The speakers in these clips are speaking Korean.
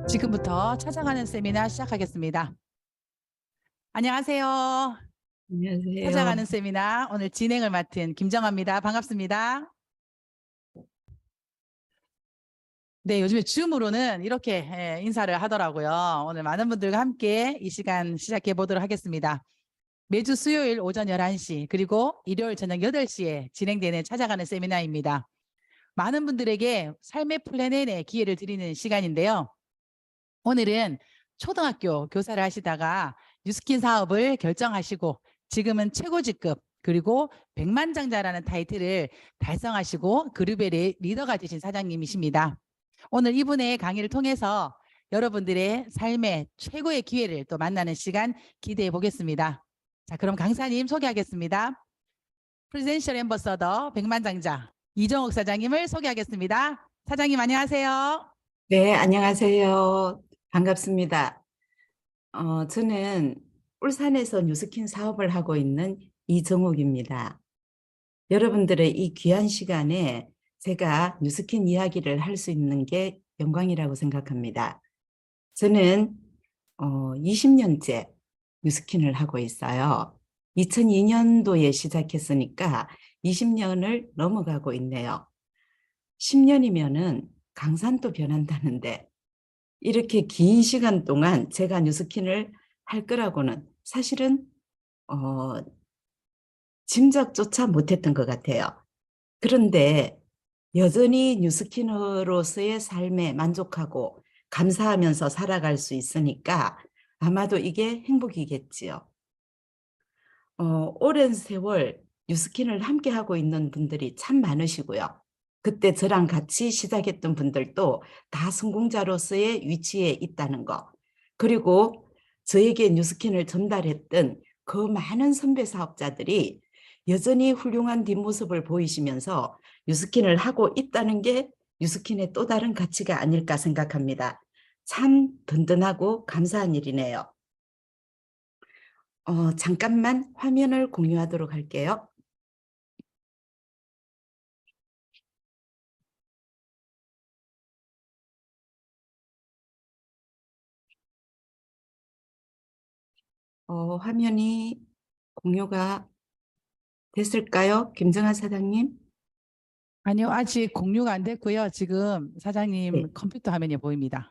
지금부터 찾아가는 세미나 시작하겠습니다. 안녕하세요. 안녕하세요. 찾아가는 세미나 오늘 진행을 맡은 김정아입니다. 반갑습니다. 네, 요즘에 줌으로는 이렇게 인사를 하더라고요. 오늘 많은 분들과 함께 이 시간 시작해 보도록 하겠습니다. 매주 수요일 오전 11시 그리고 일요일 저녁 8시에 진행되는 찾아가는 세미나입니다. 많은 분들에게 삶의 플랜의 기회를 드리는 시간인데요. 오늘은 초등학교 교사를 하시다가 뉴스킨 사업을 결정하시고 지금은 최고직급 그리고 백만장자라는 타이틀을 달성하시고 그룹의 리더가 되신 사장님이십니다. 오늘 이분의 강의를 통해서 여러분들의 삶의 최고의 기회를 또 만나는 시간 기대해 보겠습니다. 자, 그럼 강사님 소개하겠습니다. 프레젠셜 앰버서더 백만장자 이정옥 사장님을 소개하겠습니다. 사장님 안녕하세요. 네, 안녕하세요. 반갑습니다. 저는 울산에서 뉴스킨 사업을 하고 있는 이정옥입니다. 여러분들의 이 귀한 시간에 제가 뉴스킨 이야기를 할 수 있는 게 영광이라고 생각합니다. 저는 20년째 뉴스킨을 하고 있어요. 2002년도에 시작했으니까 20년을 넘어가고 있네요. 10년이면은 강산도 변한다는데 이렇게 긴 시간 동안 제가 뉴스킨을 할 거라고는 사실은 어, 짐작조차 못했던 것 같아요. 그런데 여전히 뉴스키너로서의 삶에 만족하고 감사하면서 살아갈 수 있으니까 아마도 이게 행복이겠지요. 오랜 세월 뉴스킨을 함께 하고 있는 분들이 참 많으시고요. 그때 저랑 같이 시작했던 분들도 다 성공자로서의 위치에 있다는 거. 그리고 저에게 뉴스킨을 전달했던 그 많은 선배 사업자들이 여전히 훌륭한 뒷모습을 보이시면서 뉴스킨을 하고 있다는 게 뉴스킨의 또 다른 가치가 아닐까 생각합니다. 참 든든하고 감사한 일이네요. 잠깐만 화면을 공유하도록 할게요. 화면이 공유가 됐을까요? 김정아 사장님? 아니요, 아직 공유가 안 됐고요. 지금 네. 사장님 컴퓨터 화면이 보입니다.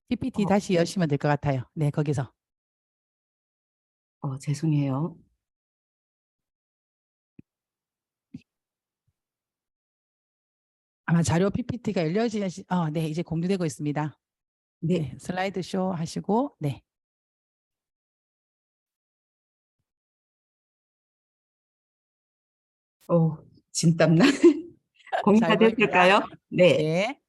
PPT 어, 다시 여시면 될 것 같아요. 네, 거기서. 죄송해요. 아마 자료 PPT가 열려지는 네, 이제 공유되고 있습니다. 네. 네, 슬라이드 쇼 하시고, 네. 어, 진땀나. 잘 공유가 보입니다. 됐을까요? 네. 네.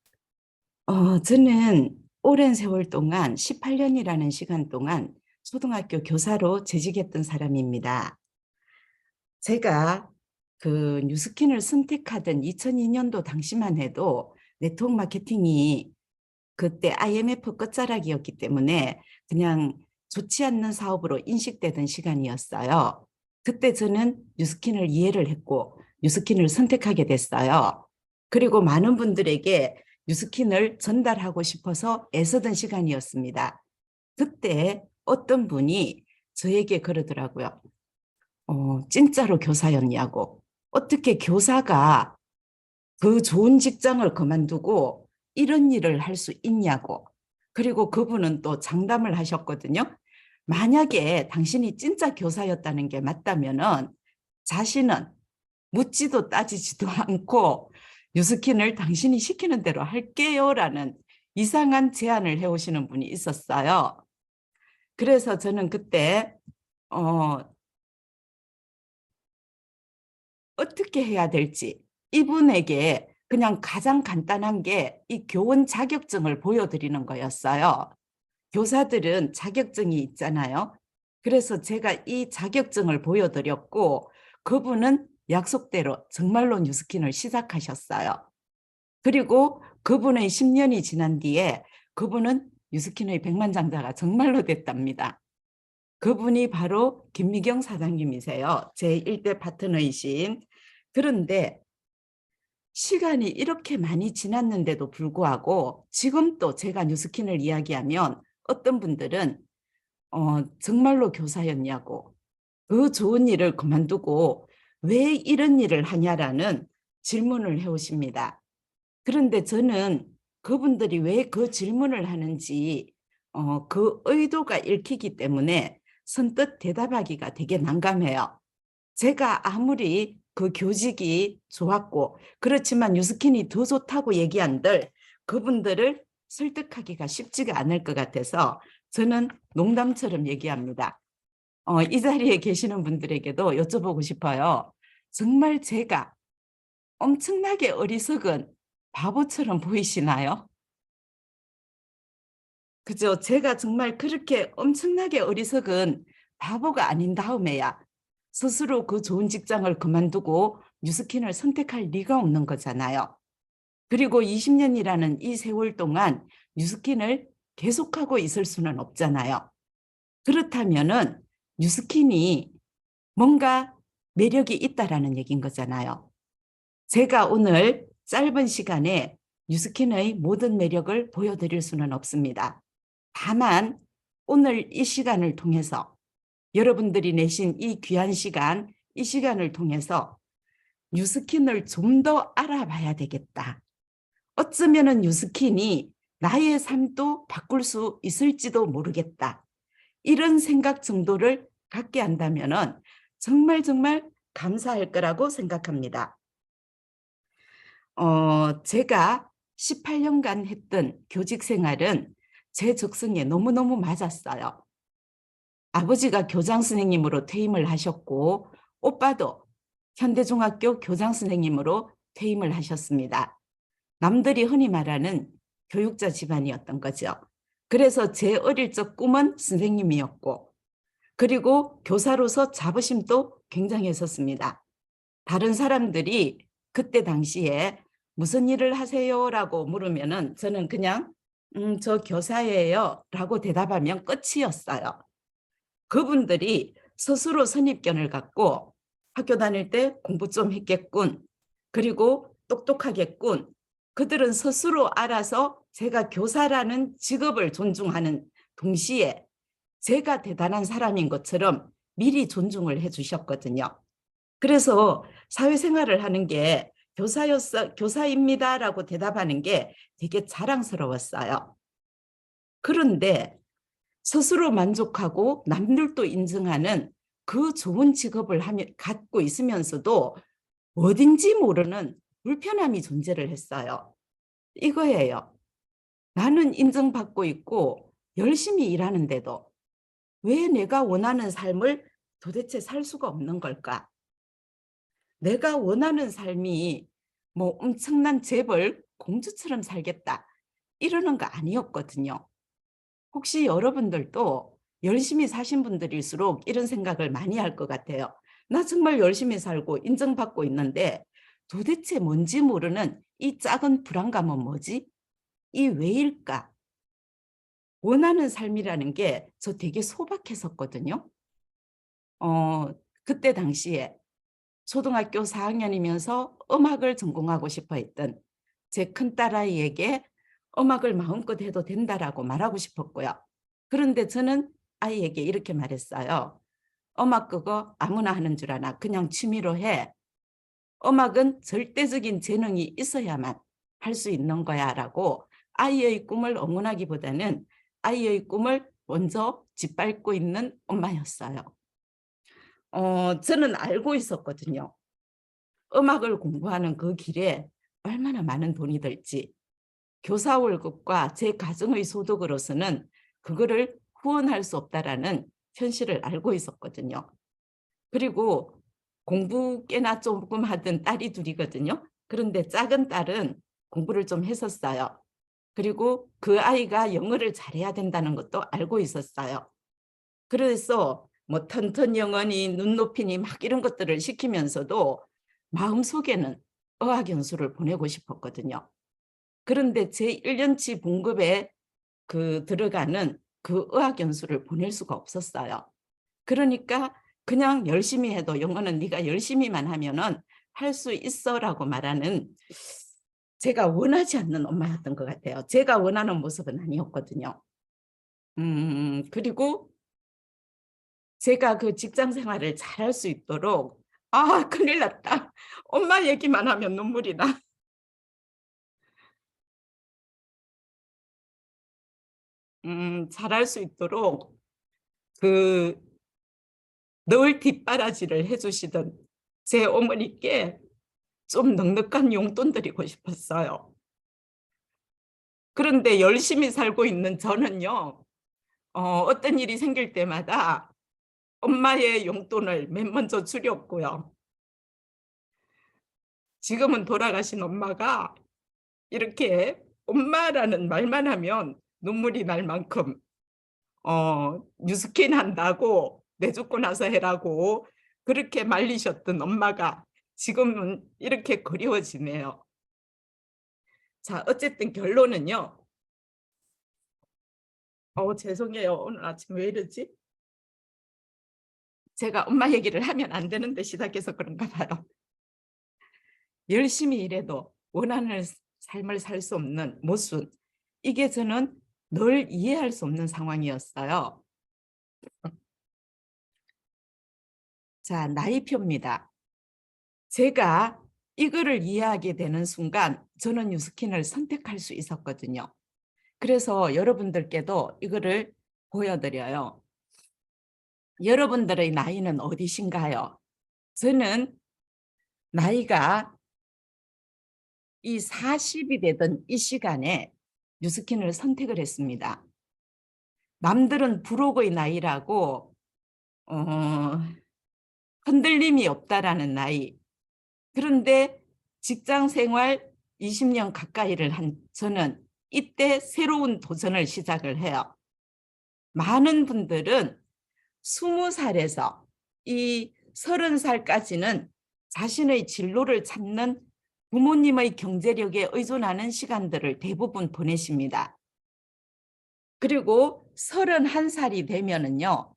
저는 오랜 세월 동안 18년이라는 시간 동안 초등학교 교사로 재직했던 사람입니다. 제가 그 뉴스킨을 선택하던 2002년도 당시만 해도 네트워크 마케팅이 그때 IMF 끝자락이었기 때문에 그냥 좋지 않는 사업으로 인식되던 시간이었어요. 그때 저는 뉴스킨을 이해를 했고 뉴스킨을 선택하게 됐어요. 그리고 많은 분들에게 뉴스킨을 전달하고 싶어서 애쓰던 시간이었습니다. 그때 어떤 분이 저에게 그러더라고요. 진짜로 교사였냐고. 어떻게 교사가 그 좋은 직장을 그만두고 이런 일을 할 수 있냐고. 그리고 그분은 또 장담을 하셨거든요. 만약에 당신이 진짜 교사였다는 게 맞다면은 자신은 묻지도 따지지도 않고 뉴스킨을 당신이 시키는 대로 할게요라는 이상한 제안을 해오시는 분이 있었어요. 그래서 저는 그때 어, 어떻게 해야 될지 이분에게 그냥 가장 간단한 게 이 교원 자격증을 보여드리는 거였어요. 교사들은 자격증이 있잖아요. 그래서 제가 이 자격증을 보여드렸고 그분은 약속대로 정말로 뉴스킨을 시작하셨어요. 그리고 그분의 10년이 지난 뒤에 그분은 뉴스킨의 백만장자가 정말로 됐답니다. 그분이 바로 김미경 사장님이세요. 제 1대 파트너이신. 그런데 시간이 이렇게 많이 지났는데도 불구하고 지금 또 제가 뉴스킨을 이야기하면 어떤 분들은 정말로 교사였냐고, 그 좋은 일을 그만두고 왜 이런 일을 하냐라는 질문을 해오십니다. 그런데 저는 그분들이 왜 그 질문을 하는지 그 의도가 읽히기 때문에 선뜻 대답하기가 되게 난감해요. 제가 아무리 그 교직이 좋았고 그렇지만 뉴스킨이 더 좋다고 얘기한들 그분들을 설득하기가 쉽지가 않을 것 같아서 저는 농담처럼 얘기합니다. 이 자리에 계시는 분들에게도 여쭤보고 싶어요. 정말 제가 엄청나게 어리석은 바보처럼 보이시나요? 그죠? 제가 정말 그렇게 엄청나게 어리석은 바보가 아닌 다음에야 스스로 그 좋은 직장을 그만두고 뉴스킨을 선택할 리가 없는 거잖아요. 그리고 20년이라는 이 세월 동안 뉴스킨을 계속하고 있을 수는 없잖아요. 그렇다면은 뉴스킨이 뭔가 매력이 있다라는 얘기인 거잖아요. 제가 오늘 짧은 시간에 뉴스킨의 모든 매력을 보여드릴 수는 없습니다. 다만 오늘 이 시간을 통해서 여러분들이 내신 이 귀한 시간, 이 시간을 통해서 뉴스킨을 좀 더 알아봐야 되겠다. 어쩌면은 뉴스킨이 나의 삶도 바꿀 수 있을지도 모르겠다. 이런 생각 정도를 갖게 한다면은 정말 정말 감사할 거라고 생각합니다. 제가 18년간 했던 교직 생활은 제 적성에 너무너무 맞았어요. 아버지가 교장 선생님으로 퇴임을 하셨고 오빠도 현대중학교 교장 선생님으로 퇴임을 하셨습니다. 남들이 흔히 말하는 교육자 집안이었던 거죠. 그래서 제 어릴 적 꿈은 선생님이었고 그리고 교사로서 자부심도 굉장했었습니다. 다른 사람들이 그때 당시에 무슨 일을 하세요? 라고 물으면은 저는 그냥 저 교사예요 라고 대답하면 끝이었어요. 그분들이 스스로 선입견을 갖고 학교 다닐 때 공부 좀 했겠군. 그리고 똑똑하겠군. 그들은 스스로 알아서 제가 교사라는 직업을 존중하는 동시에 제가 대단한 사람인 것처럼 미리 존중을 해 주셨거든요. 그래서 사회생활을 하는 게 교사입니다라고 대답하는 게 되게 자랑스러웠어요. 그런데 스스로 만족하고 남들도 인정하는 그 좋은 직업을 갖고 있으면서도 어딘지 모르는 불편함이 존재를 했어요. 이거예요. 나는 인정받고 있고 열심히 일하는데도 왜 내가 원하는 삶을 도대체 살 수가 없는 걸까? 내가 원하는 삶이 뭐 엄청난 재벌 공주처럼 살겠다 이러는 거 아니었거든요. 혹시 여러분들도 열심히 사신 분들일수록 이런 생각을 많이 할 것 같아요. 나 정말 열심히 살고 인정받고 있는데 도대체 뭔지 모르는 이 작은 불안감은 뭐지? 이 왜일까? 원하는 삶이라는 게 저 되게 소박했었거든요. 그때 당시에 초등학교 4학년이면서 음악을 전공하고 싶어 했던 제 큰딸아이에게 음악을 마음껏 해도 된다라고 말하고 싶었고요. 그런데 저는 아이에게 이렇게 말했어요. 음악 그거 아무나 하는 줄 아나. 그냥 취미로 해. 음악은 절대적인 재능이 있어야만 할 수 있는 거야 라고 아이의 꿈을 응원하기보다는 아이의 꿈을 먼저 짓밟고 있는 엄마였어요. 저는 알고 있었거든요. 음악을 공부하는 그 길에 얼마나 많은 돈이 들지. 교사 월급과 제 가정의 소득으로서는 그거를 후원할 수 없다라는 현실을 알고 있었거든요. 그리고 공부 꽤나 조금 하던 딸이 둘이거든요. 그런데 작은 딸은 공부를 좀 했었어요. 그리고 그 아이가 영어를 잘해야 된다는 것도 알고 있었어요. 그래서 뭐 턴턴 영어니 눈높이니 막 이런 것들을 시키면서도 마음속에는 어학연수를 보내고 싶었거든요. 그런데 제 1년치 봉급에 들어가는 그 어학연수를 보낼 수가 없었어요. 그러니까 그냥 열심히 해도 영어는 네가 열심히만 하면은 할 수 있어라고 말하는 제가 원하지 않는 엄마였던 것 같아요. 제가 원하는 모습은 아니었거든요. 그리고 제가 그 직장 생활을 잘할 수 있도록 큰일 났다. 엄마 얘기만 하면 눈물이 나. 잘할 수 있도록 그 늘 뒷바라지를 해주시던 제 어머니께 좀 넉넉한 용돈 드리고 싶었어요. 그런데 열심히 살고 있는 저는요, 어떤 일이 생길 때마다 엄마의 용돈을 맨 먼저 줄였고요. 지금은 돌아가신 엄마가 이렇게 엄마라는 말만 하면 눈물이 날 만큼 뉴스킨 한다고 내 죽고 나서 해라고 그렇게 말리셨던 엄마가 지금은 이렇게 그리워지네요. 자, 어쨌든 결론은요. 죄송해요. 오늘 아침 왜 이러지? 제가 엄마 얘기를 하면 안 되는데 시작해서 그런가 봐요. 열심히 일해도 원하는 삶을 살 수 없는 모순. 이게 저는 늘 이해할 수 없는 상황이었어요. 자, 나이표입니다. 제가 이거를 이해하게 되는 순간 저는 뉴스킨을 선택할 수 있었거든요. 그래서 여러분들께도 이거를 보여드려요. 여러분들의 나이는 어디신가요? 저는 나이가 이 40이 되던 이 시간에 뉴스킨을 선택을 했습니다. 남들은 부록의 나이라고 흔들림이 없다라는 나이. 그런데 직장 생활 20년 가까이를 한 저는 이때 새로운 도전을 시작을 해요. 많은 분들은 20살에서 이 30살까지는 자신의 진로를 찾는 부모님의 경제력에 의존하는 시간들을 대부분 보내십니다. 그리고 31살이 되면은요,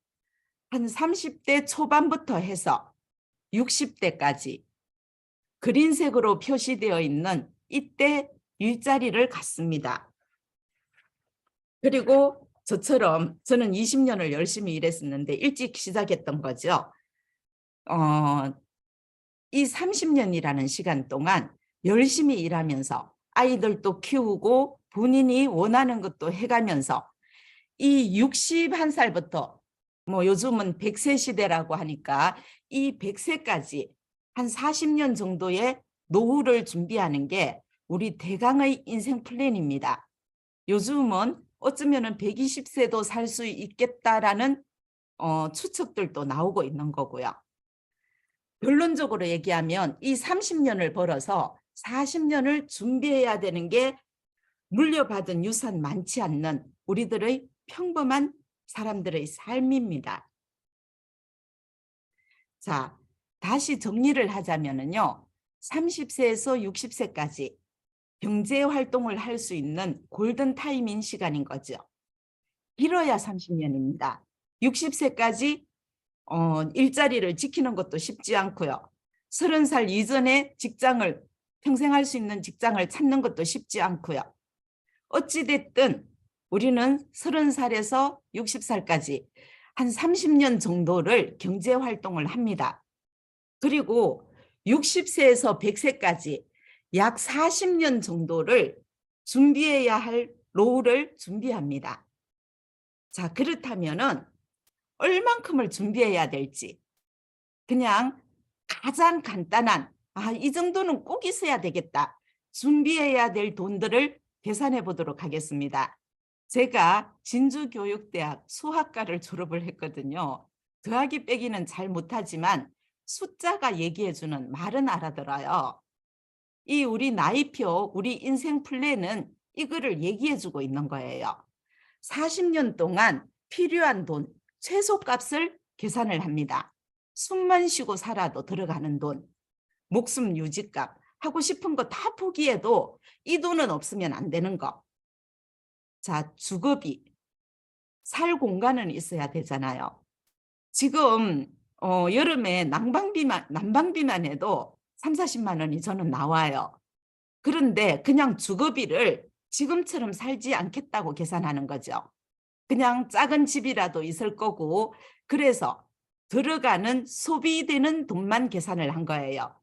한 30대 초반부터 해서 60대까지 그린색으로 표시되어 있는 이때 일자리를 갖습니다. 그리고 저처럼 저는 20년을 열심히 일했었는데 일찍 시작했던 거죠. 이 30년이라는 시간 동안 열심히 일하면서 아이들도 키우고 본인이 원하는 것도 해가면서 이 61살부터 뭐 요즘은 100세 시대라고 하니까 이 100세까지 한 40년 정도의 노후를 준비하는 게 우리 대강의 인생 플랜입니다. 요즘은 어쩌면 120세도 살 수 있겠다라는 추측들도 나오고 있는 거고요. 결론적으로 얘기하면 이 30년을 벌어서 40년을 준비해야 되는 게 물려받은 유산 많지 않는 우리들의 평범한 사람들의 삶입니다. 자, 다시 정리를 하자면요. 30세에서 60세까지 경제 활동을 할 수 있는 골든 타임인 시간인 거죠. 길어야 30년입니다. 60세까지 일자리를 지키는 것도 쉽지 않고요. 30살 이전에 직장을 평생 할 수 있는 직장을 찾는 것도 쉽지 않고요. 어찌됐든 우리는 30살에서 60살까지 한 30년 정도를 경제 활동을 합니다. 그리고 60세에서 100세까지 약 40년 정도를 준비해야 할 노후를 준비합니다. 자, 그렇다면은 얼만큼을 준비해야 될지 그냥 가장 간단한 이 정도는 꼭 있어야 되겠다. 준비해야 될 돈들을 계산해 보도록 하겠습니다. 제가 진주교육대학 수학과를 졸업을 했거든요. 더하기 빼기는 잘 못하지만 숫자가 얘기해주는 말은 알아들어요. 이 우리 나이표, 우리 인생 플랜은 이거를 얘기해주고 있는 거예요. 40년 동안 필요한 돈, 최소값을 계산을 합니다. 숨만 쉬고 살아도 들어가는 돈, 목숨 유지값, 하고 싶은 거 다 포기해도 이 돈은 없으면 안 되는 거. 자, 주거비, 살 공간은 있어야 되잖아요. 지금 여름에 난방비만 해도 3, 40만 원이 저는 나와요. 그런데 그냥 주거비를 지금처럼 살지 않겠다고 계산하는 거죠. 그냥 작은 집이라도 있을 거고, 그래서 들어가는 소비되는 돈만 계산을 한 거예요.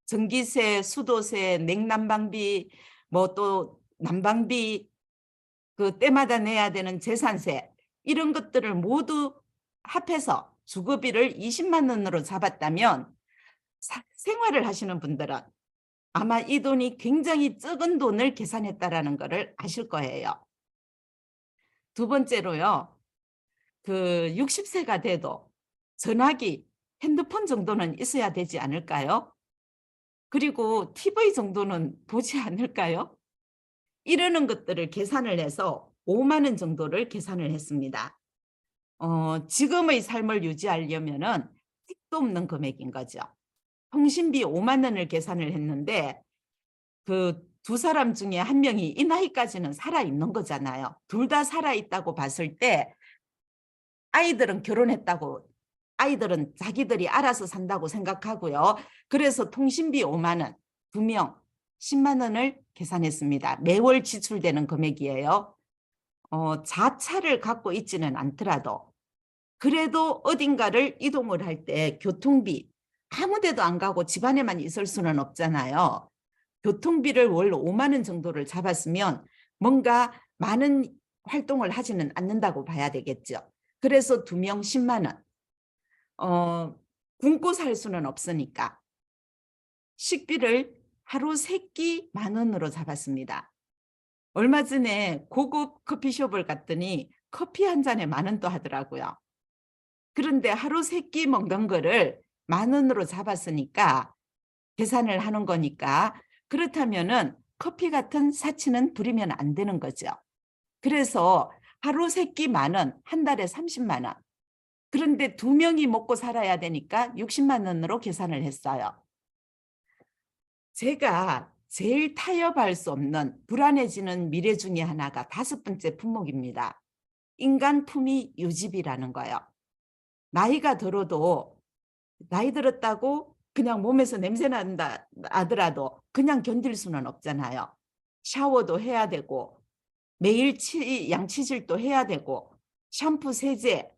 전기세, 수도세, 냉난방비, 뭐 또 난방비, 그 때마다 내야 되는 재산세, 이런 것들을 모두 합해서 주거비를 20만 원으로 잡았다면 생활을 하시는 분들은 아마 이 돈이 굉장히 적은 돈을 계산했다라는 것을 아실 거예요. 두 번째로요. 그 60세가 돼도 전화기, 핸드폰 정도는 있어야 되지 않을까요? 그리고 TV 정도는 보지 않을까요? 이러는 것들을 계산을 해서 5만 원 정도를 계산을 했습니다. 지금의 삶을 유지하려면은 택도 없는 금액인 거죠. 통신비 5만 원을 계산을 했는데 그 두 사람 중에 한 명이 이 나이까지는 살아 있는 거잖아요. 둘 다 살아 있다고 봤을 때 아이들은 결혼했다고, 아이들은 자기들이 알아서 산다고 생각하고요. 그래서 통신비 5만 원, 2명 10만 원을 계산했습니다. 매월 지출되는 금액이에요. 자차를 갖고 있지는 않더라도 그래도 어딘가를 이동을 할 때 교통비, 아무 데도 안 가고 집안에만 있을 수는 없잖아요. 교통비를 월 5만 원 정도를 잡았으면 뭔가 많은 활동을 하지는 않는다고 봐야 되겠죠. 그래서 2명 10만 원. 굶고 살 수는 없으니까 식비를 하루 3끼 10,000원으로 잡았습니다. 얼마 전에 고급 커피숍을 갔더니 커피 한 잔에 10,000원 또 하더라고요. 그런데 하루 3끼 먹는 거를 10,000원으로 잡았으니까 계산을 하는 거니까, 그렇다면은 커피 같은 사치는 부리면 안 되는 거죠. 그래서 하루 3끼 10,000원, 한 달에 30만 원. 그런데 2명이 먹고 살아야 되니까 60만 원으로 계산을 했어요. 제가 제일 타협할 수 없는 불안해지는 미래 중에 하나가 5번째 품목입니다. 인간 품위 유지비라는 거예요. 나이가 들어도 나이 들었다고 그냥 몸에서 냄새 난다 하더라도 그냥 견딜 수는 없잖아요. 샤워도 해야 되고 매일 양치질도 해야 되고 샴푸, 세제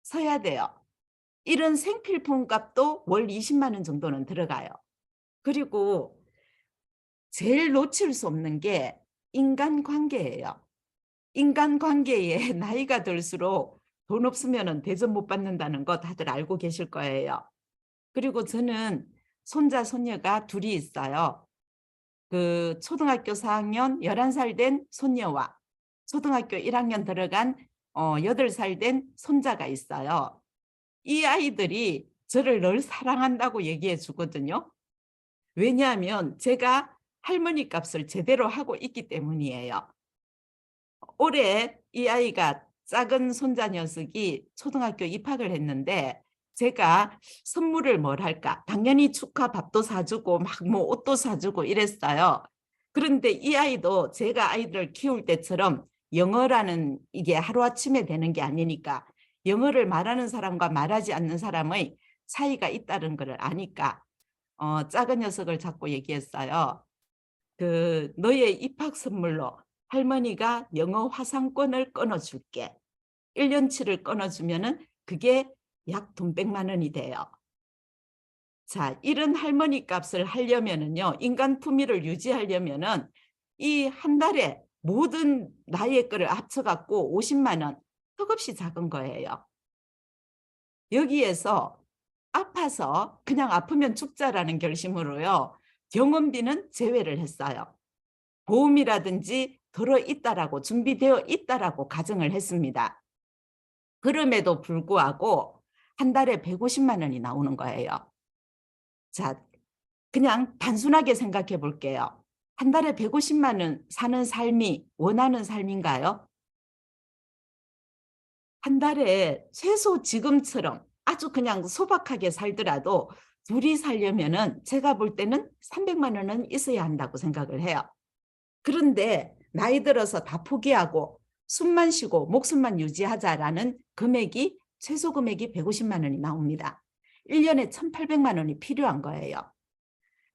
써야 돼요. 이런 생필품 값도 월 20만 원 정도는 들어가요. 그리고 제일 놓칠 수 없는 게 인간관계예요. 인간관계에 나이가 들수록 돈 없으면 대접 못 받는다는 거 다들 알고 계실 거예요. 그리고 저는 손자, 손녀가 둘이 있어요. 그 초등학교 4학년 11살 된 손녀와 초등학교 1학년 들어간 8살 된 손자가 있어요. 이 아이들이 저를 늘 사랑한다고 얘기해 주거든요. 왜냐하면 제가 할머니 값을 제대로 하고 있기 때문이에요. 올해 이 아이가, 작은 손자 녀석이 초등학교 입학을 했는데 제가 선물을 뭘 할까? 당연히 축하 밥도 사주고 막 뭐 옷도 사주고 이랬어요. 그런데 이 아이도 제가 아이들을 키울 때처럼 영어라는 이게 하루아침에 되는 게 아니니까 영어를 말하는 사람과 말하지 않는 사람의 차이가 있다는 걸 아니까 작은 녀석을 자꾸 얘기했어요. 그 너의 입학 선물로 할머니가 영어 화상권을 끊어줄게. 1년치를 끊어주면은 그게 약 돈 100만 원이 돼요. 자, 이런 할머니 값을 하려면은요, 인간 품위를 유지하려면은 이 한 달에 모든 나의 거를 합쳐갖고 50만 원, 턱없이 작은 거예요. 여기에서 아파서 그냥 아프면 죽자라는 결심으로요, 병원비는 제외를 했어요. 보험이라든지 들어있다라고, 준비되어 있다라고 가정을 했습니다. 그럼에도 불구하고 한 달에 150만 원이 나오는 거예요. 자, 그냥 단순하게 생각해 볼게요. 한 달에 150만 원 사는 삶이 원하는 삶인가요? 한 달에 최소 지금처럼 아주 그냥 소박하게 살더라도 둘이 살려면은 제가 볼 때는 300만 원은 있어야 한다고 생각을 해요. 그런데 나이 들어서 다 포기하고 숨만 쉬고 목숨만 유지하자라는 금액이, 최소 금액이 150만 원이 나옵니다. 1년에 1,800만 원이 필요한 거예요.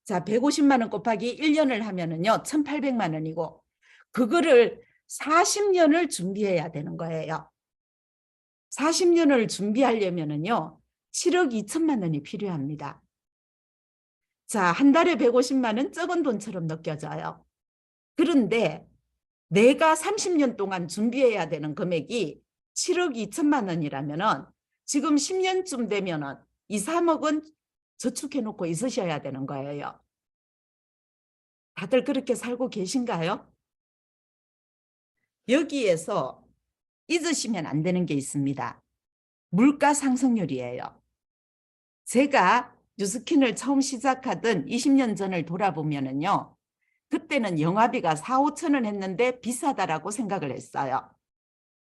자, 150만 원 곱하기 1년을 하면은요, 1,800만 원이고, 그거를 40년을 준비해야 되는 거예요. 40년을 준비하려면은요, 7억 2천만 원이 필요합니다. 자, 한 달에 150만 원 적은 돈처럼 느껴져요. 그런데 내가 30년 동안 준비해야 되는 금액이 7억 2천만 원이라면은 지금 10년쯤 되면은 2, 3억은 저축해 놓고 있으셔야 되는 거예요. 다들 그렇게 살고 계신가요? 여기에서 잊으시면 안 되는 게 있습니다. 물가 상승률이에요. 제가 뉴스킨을 처음 시작하던 20년 전을 돌아보면은요. 그때는 영화비가 4, 5천 원 했는데 비싸다라고 생각을 했어요.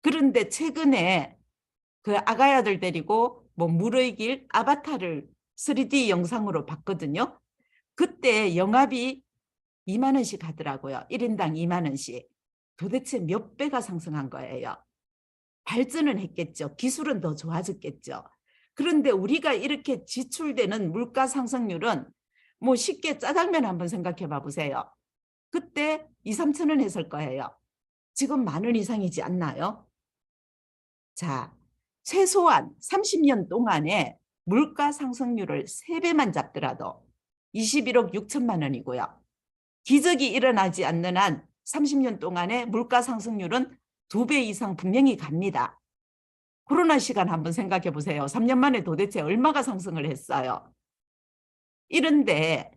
그런데 최근에 그 아가야들 데리고 뭐 물의 길 아바타를 3D 영상으로 봤거든요. 그때 영화비 2만 원씩 하더라고요. 1인당 2만 원씩. 도대체 몇 배가 상승한 거예요. 발전은 했겠죠. 기술은 더 좋아졌겠죠. 그런데 우리가 이렇게 지출되는 물가 상승률은 뭐 쉽게 짜장면 한번 생각해 봐 보세요. 그때 2, 3천 원 했을 거예요. 지금 10,000원 이상이지 않나요? 자, 최소한 30년 동안에 물가 상승률을 3배만 잡더라도 21억 6천만 원이고요. 기적이 일어나지 않는 한 30년 동안의 물가 상승률은 2배 이상 분명히 갑니다. 코로나 시간 한번 생각해 보세요. 3년 만에 도대체 얼마가 상승을 했어요? 이런데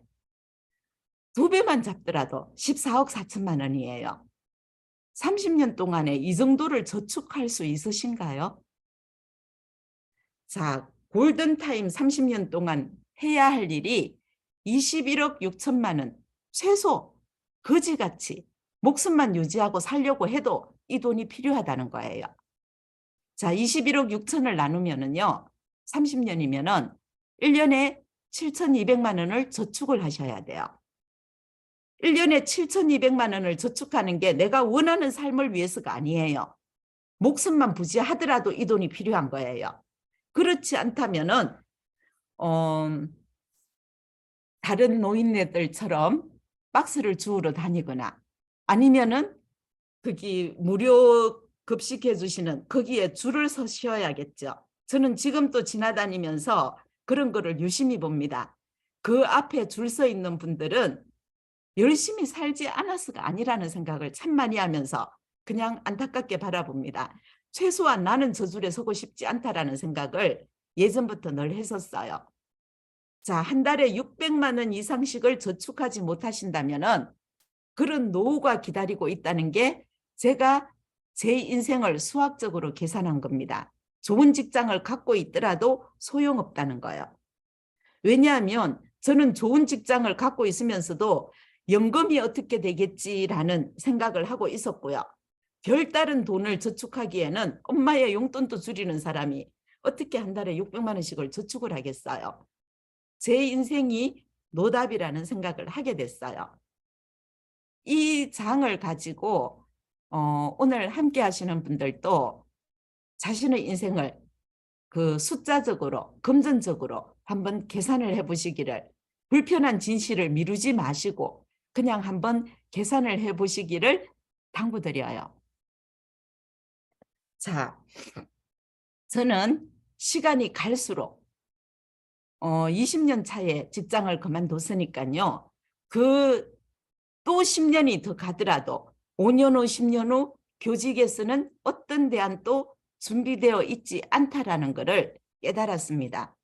2배만 잡더라도 14억 4천만 원이에요. 30년 동안에 이 정도를 저축할 수 있으신가요? 자, 골든타임 30년 동안 해야 할 일이 21억 6천만 원, 최소 거지같이 목숨만 유지하고 살려고 해도 이 돈이 필요하다는 거예요. 자, 21억 6천을 나누면은요, 30년이면은 1년에 7,200만 원을 저축을 하셔야 돼요. 1년에 7,200만 원을 저축하는 게 내가 원하는 삶을 위해서가 아니에요. 목숨만 부지하더라도 이 돈이 필요한 거예요. 그렇지 않다면은 다른 노인네들처럼 박스를 주우러 다니거나 아니면은 거기 무료 급식해 주시는 거기에 줄을 서셔야겠죠. 저는 지금 또 지나다니면서 그런 거를 유심히 봅니다. 그 앞에 줄 서 있는 분들은 열심히 살지 않아서가 아니라는 생각을 참 많이 하면서 그냥 안타깝게 바라봅니다. 최소한 나는 저 줄에 서고 싶지 않다라는 생각을 예전부터 늘 했었어요. 자, 한 달에 600만 원 이상씩을 저축하지 못하신다면은 그런 노후가 기다리고 있다는 게 제가 제 인생을 수학적으로 계산한 겁니다. 좋은 직장을 갖고 있더라도 소용없다는 거예요. 왜냐하면 저는 좋은 직장을 갖고 있으면서도 연금이 어떻게 되겠지라는 생각을 하고 있었고요. 별다른 돈을 저축하기에는 엄마의 용돈도 줄이는 사람이 어떻게 한 달에 600만 원씩을 저축을 하겠어요. 제 인생이 노답이라는 생각을 하게 됐어요. 이 장을 가지고 오늘 함께 하시는 분들도 자신의 인생을 그 숫자적으로 금전적으로 한번 계산을 해보시기를, 불편한 진실을 미루지 마시고 그냥 한번 계산을 해보시기를 당부드려요. 자, 저는 시간이 갈수록 20년 차에 직장을 그만뒀으니까요. 그 또 10년이 더 가더라도 5년 후, 10년 후 교직에서는 어떤 대안도 준비되어 있지 않다라는 것을 깨달았습니다.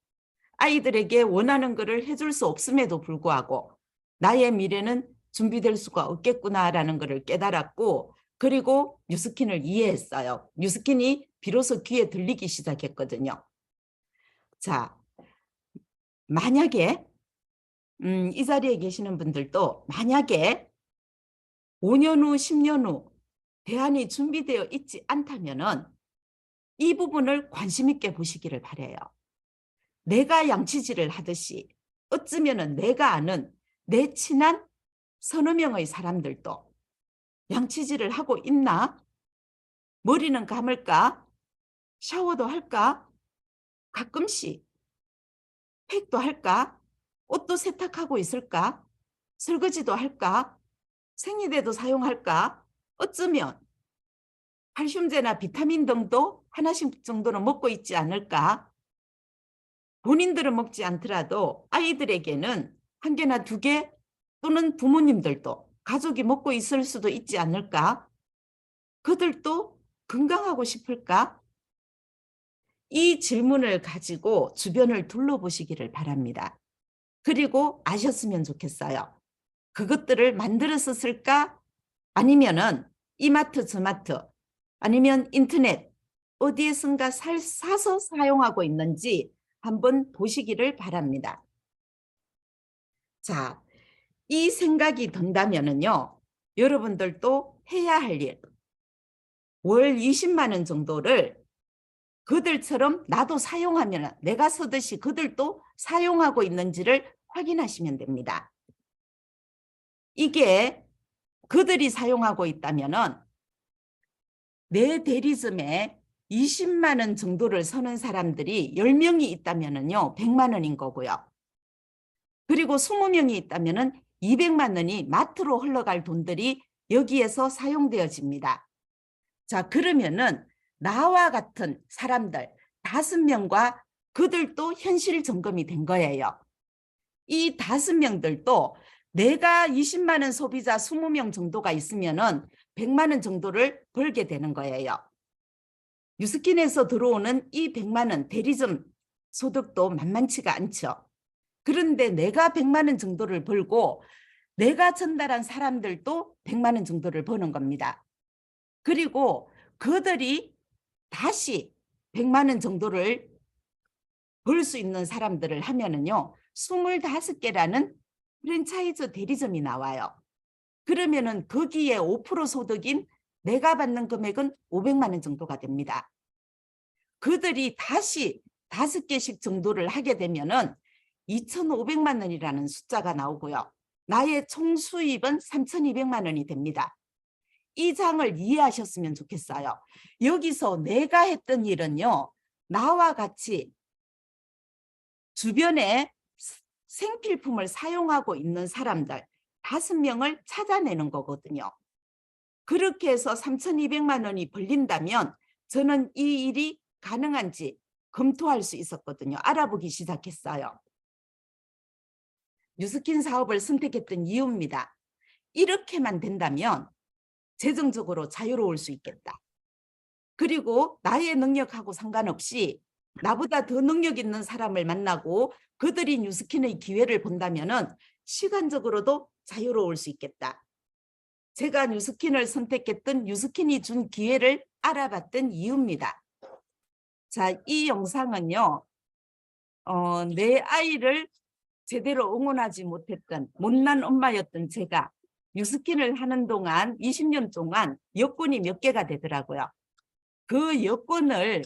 아이들에게 원하는 것을 해줄 수 없음에도 불구하고 나의 미래는 준비될 수가 없겠구나라는 것을 깨달았고, 그리고 뉴스킨을 이해했어요. 뉴스킨이 비로소 귀에 들리기 시작했거든요. 자, 만약에 이 자리에 계시는 분들도 만약에 5년 후, 10년 후 대안이 준비되어 있지 않다면은 이 부분을 관심 있게 보시기를 바라요. 내가 양치질을 하듯이 어쩌면은 내가 아는 내 친한 서너 명의 사람들도 양치질을 하고 있나? 머리는 감을까? 샤워도 할까? 가끔씩 팩도 할까? 옷도 세탁하고 있을까? 설거지도 할까? 생리대도 사용할까? 어쩌면 칼슘제나 비타민 등도 하나씩 정도는 먹고 있지 않을까? 본인들은 먹지 않더라도 아이들에게는 한 개나 두 개 또는 부모님들도 가족이 먹고 있을 수도 있지 않을까? 그들도 건강하고 싶을까? 이 질문을 가지고 주변을 둘러보시기를 바랍니다. 그리고 아셨으면 좋겠어요. 그것들을 만들어서 쓸까? 아니면은 이마트 저마트 아니면 인터넷 어디에선가 사서 사용하고 있는지 한번 보시기를 바랍니다. 자, 이 생각이 든다면은요, 여러분들도 해야 할 일, 월 20만 원 정도를 그들처럼 나도 사용하면 내가 쓰듯이 그들도 사용하고 있는지를 확인하시면 됩니다. 이게 그들이 사용하고 있다면은 내 대리점에 20만 원 정도를 서는 사람들이 10명이 있다면은요, 100만 원인 거고요. 그리고 20명이 있다면은 200만 원이 마트로 흘러갈 돈들이 여기에서 사용되어집니다. 자, 그러면은 나와 같은 사람들 5명과 그들도 현실 점검이 된 거예요. 이 5명들도 내가 20만 원 소비자 20명 정도가 있으면은 100만 원 정도를 벌게 되는 거예요. 뉴스킨에서 들어오는 이 100만 원 대리점 소득도 만만치가 않죠. 그런데 내가 100만 원 정도를 벌고 내가 전달한 사람들도 100만 원 정도를 버는 겁니다. 그리고 그들이 다시 100만 원 정도를 벌 수 있는 사람들을 하면은요, 25개라는 프랜차이즈 대리점이 나와요. 그러면은 거기에 5% 소득인 내가 받는 금액은 500만 원 정도가 됩니다. 그들이 다시 5개씩 정도를 하게 되면은 2,500만 원이라는 숫자가 나오고요. 나의 총 수입은 3,200만 원이 됩니다. 이 장을 이해하셨으면 좋겠어요. 여기서 내가 했던 일은요, 나와 같이 주변에 생필품을 사용하고 있는 사람들 5명을 찾아내는 거거든요. 그렇게 해서 3,200만 원이 벌린다면 저는 이 일이 가능한지 검토할 수 있었거든요. 알아보기 시작했어요. 뉴스킨 사업을 선택했던 이유입니다. 이렇게만 된다면 재정적으로 자유로울 수 있겠다. 그리고 나의 능력하고 상관없이 나보다 더 능력 있는 사람을 만나고 그들이 뉴스킨의 기회를 본다면은 시간적으로도 자유로울 수 있겠다. 제가 뉴스킨을 선택했던 뉴스킨이 준 기회를 알아봤던 이유입니다. 자, 이 영상은요, 내 아이를 제대로 응원하지 못했던 못난 엄마였던 제가 뉴스킨을 하는 동안 20년 동안 여건이 몇 개가 되더라고요. 그 여건을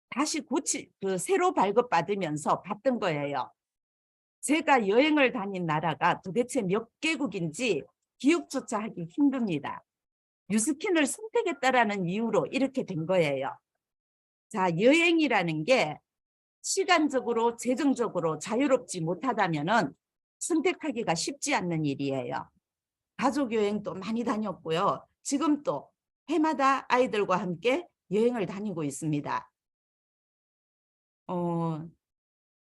다시 새로 발급받으면서 봤던 거예요. 제가 여행을 다닌 나라가 도대체 몇 개국인지 기억조차 하기 힘듭니다. 뉴스킨을 선택했다라는 이유로 이렇게 된 거예요. 자, 여행이라는 게 시간적으로, 재정적으로 자유롭지 못하다면은 선택하기가 쉽지 않는 일이에요. 가족 여행도 많이 다녔고요. 지금 또 해마다 아이들과 함께 여행을 다니고 있습니다.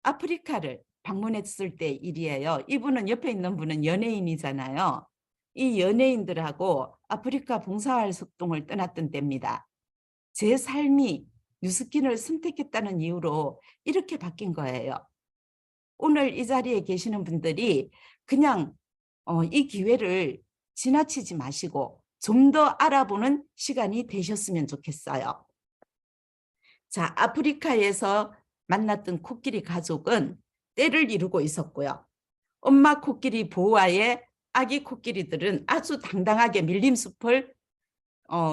아프리카를 방문했을 때 일이에요. 이분은 옆에 있는 분은 연예인이잖아요. 이 연예인들하고 아프리카 봉사활동을 떠났던 때입니다. 제 삶이 뉴스킨을 선택했다는 이유로 이렇게 바뀐 거예요. 오늘 이 자리에 계시는 분들이 그냥 이 기회를 지나치지 마시고 좀 더 알아보는 시간이 되셨으면 좋겠어요. 자, 아프리카에서 만났던 코끼리 가족은 때를 이루고 있었고요. 엄마 코끼리 보호하에 아기 코끼리들은 아주 당당하게 밀림숲을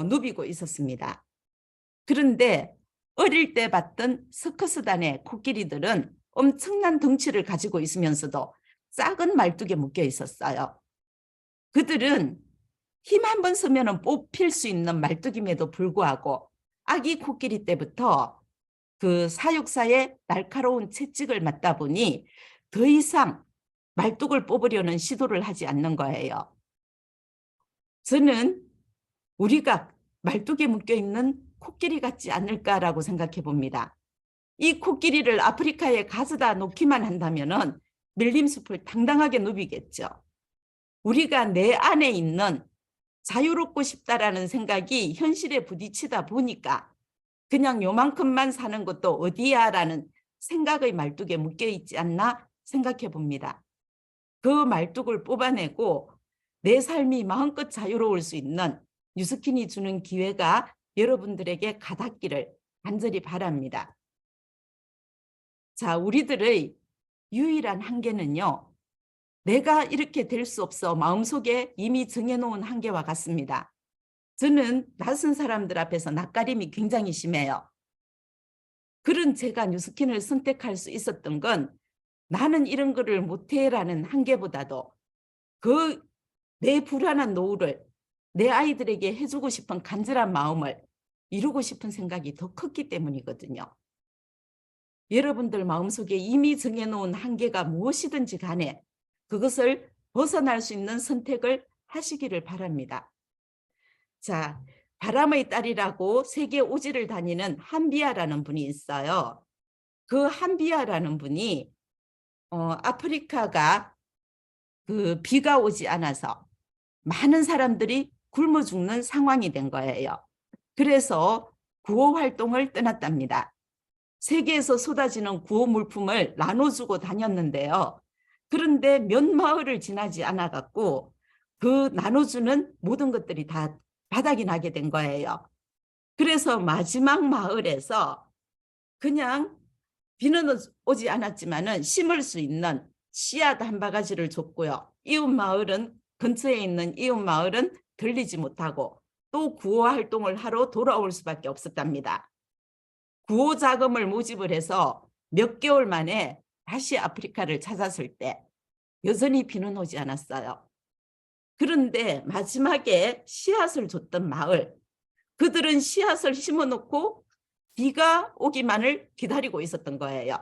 누비고 있었습니다. 그런데 어릴 때 봤던 서커스단의 코끼리들은 엄청난 덩치를 가지고 있으면서도 작은 말뚝에 묶여 있었어요. 그들은 힘 한 번 쓰면 뽑힐 수 있는 말뚝임에도 불구하고 아기 코끼리 때부터 그 사육사의 날카로운 채찍을 맞다 보니 더 이상 말뚝을 뽑으려는 시도를 하지 않는 거예요. 저는 우리가 말뚝에 묶여있는 코끼리 같지 않을까라고 생각해 봅니다. 이 코끼리를 아프리카에 가져다 놓기만 한다면은 밀림숲을 당당하게 누비겠죠. 우리가 내 안에 있는 자유롭고 싶다라는 생각이 현실에 부딪히다 보니까 그냥 요만큼만 사는 것도 어디야라는 생각의 말뚝에 묶여 있지 않나 생각해 봅니다. 그 말뚝을 뽑아내고 내 삶이 마음껏 자유로울 수 있는 뉴스킨이 주는 기회가 여러분들에게 가닿기를 간절히 바랍니다. 자, 우리들의 유일한 한계는요, 내가 이렇게 될 수 없어 마음속에 이미 정해놓은 한계와 같습니다. 저는 낯선 사람들 앞에서 낯가림이 굉장히 심해요. 그런 제가 뉴스킨을 선택할 수 있었던 건 나는 이런 거를 못해라는 한계보다도 그 내 불안한 노후를 내 아이들에게 해주고 싶은 간절한 마음을 이루고 싶은 생각이 더 컸기 때문이거든요. 여러분들 마음속에 이미 정해놓은 한계가 무엇이든지 간에 그것을 벗어날 수 있는 선택을 하시기를 바랍니다. 자, 바람의 딸이라고 세계 오지를 다니는 한비아라는 분이 있어요. 그 한비아라는 분이 아프리카가 그 비가 오지 않아서 많은 사람들이 굶어 죽는 상황이 된 거예요. 그래서 구호 활동을 떠났답니다. 세계에서 쏟아지는 구호 물품을 나눠주고 다녔는데요. 그런데 몇 마을을 지나지 않아 갖고 그 나눠주는 모든 것들이 다 바닥이 나게 된 거예요. 그래서 마지막 마을에서 그냥 비는 오지 않았지만은 심을 수 있는 씨앗 한 바가지를 줬고요. 이웃 마을은 근처에 있는 이웃 마을은 들리지 못하고 또 구호 활동을 하러 돌아올 수밖에 없었답니다. 구호 자금을 모집을 해서 몇 개월 만에 다시 아프리카를 찾았을 때 여전히 비는 오지 않았어요. 그런데 마지막에 씨앗을 줬던 마을, 그들은 씨앗을 심어놓고 비가 오기만을 기다리고 있었던 거예요.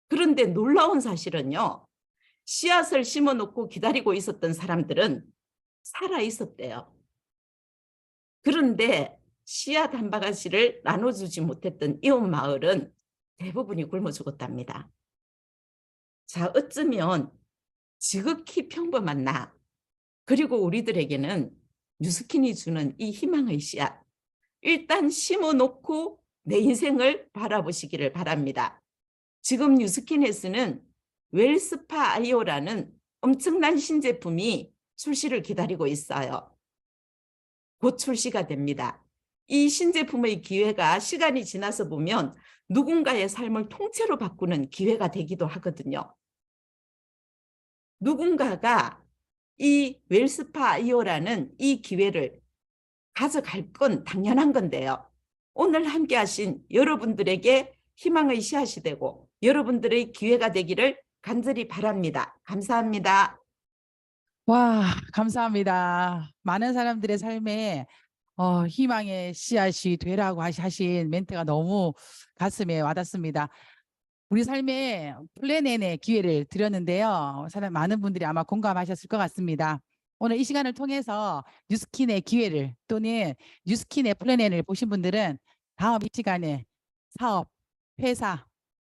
그런데 놀라운 사실은요, 씨앗을 심어놓고 기다리고 있었던 사람들은 살아 있었대요. 그런데 씨앗 한 바가지를 나눠주지 못했던 이웃 마을은 대부분이 굶어 죽었답니다. 자, 어쩌면 지극히 평범한 나, 그리고 우리들에게는 뉴스킨이 주는 이 희망의 씨앗, 일단 심어놓고 내 인생을 바라보시기를 바랍니다. 지금 뉴스킨에서는 웰스파 아이오라는 엄청난 신제품이 출시를 기다리고 있어요. 곧 출시가 됩니다. 이 신제품의 기회가 시간이 지나서 보면 누군가의 삶을 통째로 바꾸는 기회가 되기도 하거든요. 누군가가 이 웰스파 아이오라는 이 기회를 가져갈 건 당연한 건데요. 오늘 함께 하신 여러분들에게 희망의 씨앗이 되고 여러분들의 기회가 되기를 간절히 바랍니다. 감사합니다. 와, 감사합니다. 많은 사람들의 삶에 희망의 씨앗이 되라고 하신 멘트가 너무 가슴에 와닿습니다. 우리 삶에 플랜 N의 기회를 드렸는데요. 많은 분들이 아마 공감하셨을 것 같습니다. 오늘 이 시간을 통해서 뉴스킨의 기회를 또는 뉴스킨의 플랜 N을 보신 분들은 다음 이 시간에 사업, 회사,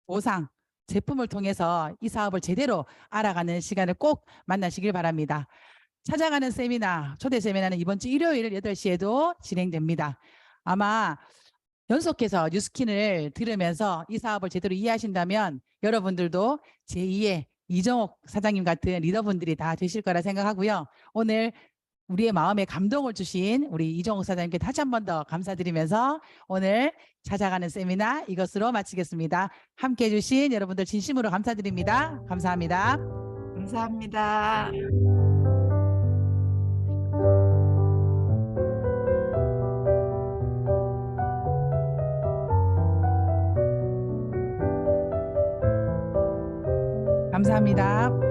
보상, 제품을 통해서 이 사업을 제대로 알아가는 시간을 꼭 만나시길 바랍니다. 찾아가는 세미나, 초대 세미나는 이번 주 일요일 8시에도 진행됩니다. 아마 연속해서 뉴스킨을 들으면서 이 사업을 제대로 이해하신다면 여러분들도 제2의 이정옥 사장님 같은 리더분들이 다 되실 거라 생각하고요. 오늘 우리의 마음에 감동을 주신 우리 이정옥 사장님께 다시 한 번 더 감사드리면서 오늘 찾아가는 세미나 이것으로 마치겠습니다. 함께해 주신 여러분들 진심으로 감사드립니다. 감사합니다. 감사합니다. 감사합니다.